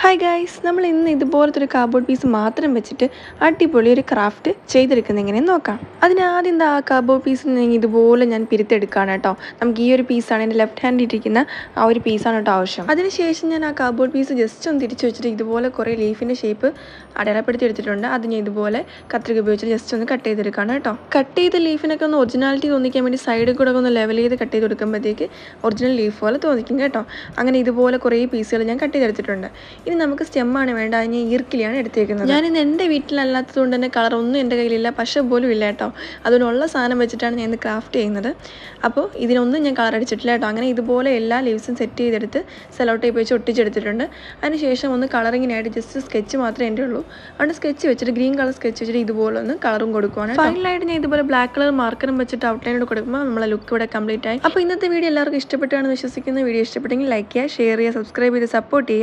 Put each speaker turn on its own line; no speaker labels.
Hi guys, നമ്മൾ ഇന്ന് ഇതുപോലത്തെ ഒരു കാർഡ്ബോർഡ് പീസ് മാത്രം വെച്ചിട്ട് അടിപൊളി ഒരു ക്രാഫ്റ്റ് ചെയ്തെടുക്കുന്നത് എങ്ങനെയെന്ന് നോക്കാം. അതിനാദ്യം ആ കാർഡ്ബോർഡ് പീസിൽ ഇതുപോലെ ഞാൻ പിരിത്തെടുക്കുകയാണ് കേട്ടോ. നമുക്ക് ഈ ഒരു പീസാണ് എൻ്റെ ലെഫ്റ്റ് ഹാൻഡിൽ ഇരിക്കുന്ന ആ ഒരു പീസാണ് കേട്ടോ ആവശ്യം. അതിനുശേഷം ഞാൻ ആ കാർഡ്ബോർഡ് പീസ് ജസ്റ്റ് ഒന്ന് തിരിച്ച് വെച്ചിട്ട് ഇതുപോലെ കുറേ ലീഫിൻ്റെ ഷേപ്പ് അടയാളപ്പെടുത്തി എടുത്തിട്ടുണ്ട്. അത് ഞാൻ ഇതുപോലെ കത്രിക ഉപയോഗിച്ചിട്ട് ജസ്റ്റ് ഒന്ന് കട്ട് ചെയ്തെടുക്കുകയാണ് കേട്ടോ. കട്ട് ചെയ്ത ലീഫിനൊക്കെ ഒന്ന് ഒറിജിനാലിറ്റി തോന്നിക്കാൻ വേണ്ടി സൈഡിൽ കൂടെ ഒന്ന് ലെവൽ ചെയ്ത് കട്ട് ചെയ്ത് കൊടുക്കുമ്പോഴത്തേക്ക് ഒറിജിനൽ ലീഫ് പോലെ തോന്നിക്കും കേട്ടോ. അങ്ങനെ ഇതുപോലെ കുറേ പീസുകൾ ഞാൻ കട്ട് ചെയ്തെടുത്തിട്ടുണ്ട്. ഇനി നമുക്ക് സ്റ്റെമ്മാണ് വേണ്ട, അതിന് ഈർക്കിലിയാണ് എടുത്തേക്കുന്നത്. ഞാനിന്ന് എൻ്റെ വീട്ടിലല്ലാത്തത് കൊണ്ട് തന്നെ കളറൊന്നും എൻ്റെ കയ്യിലില്ല, പശ പോലും ഇല്ല കേട്ടോ. അതിനുള്ള സാധനം വെച്ചിട്ടാണ് ഞാൻ ഇന്ന് ക്രാഫ്റ്റ് ചെയ്യുന്നത്. അപ്പോൾ ഇതിനൊന്നും ഞാൻ കളർ അടിച്ചിട്ടില്ല കേട്ടോ. അങ്ങനെ ഇതുപോലെ എല്ലാ ലീവ്സും സെറ്റ് ചെയ്തെടുത്ത് സെലോ ടേപ്പ് വെച്ച് ഒട്ടിച്ചെടുത്തിട്ടുണ്ട്. അതിനുശേഷം ഒന്ന് കളറിങ്ങിനായിട്ട് ജസ്റ്റ് സ്കെച്ച് മാത്രമേ എൻ്റെ ഉള്ളൂ. അതുകൊണ്ട് സ്കെച്ച് വെച്ചിട്ട് ഗ്രീൻ കളർ സ്കെച്ച് വെച്ചിട്ട് ഇതുപോലെ ഒന്ന് കളറും കൊടുക്കുവാണ്. ഫൈനലായിട്ട് ഞാൻ ഇതുപോലെ ബ്ലാക്ക് കളർ മാർക്കറും വെച്ചിട്ട് ഔട്ട്ലൈനോട് കൊടുക്കുമ്പോൾ നമ്മളെ ലുക്ക് ഇവിടെ കംപ്ലീറ്റ് ആയി. അപ്പോൾ ഇന്നത്തെ വീഡിയോ എല്ലാവർക്കും ഇഷ്ടപ്പെട്ടാണെന്ന് വിശ്വസിക്കുന്ന. വീഡിയോ ഇഷ്ടപ്പെട്ടെങ്കിൽ ലൈക്ക് ചെയ്യുക, ഷെയർ ചെയ്യുക, സബ്സ്ക്രൈബ് ചെയ്ത് സപ്പോർട്ട് ചെയ്യുക.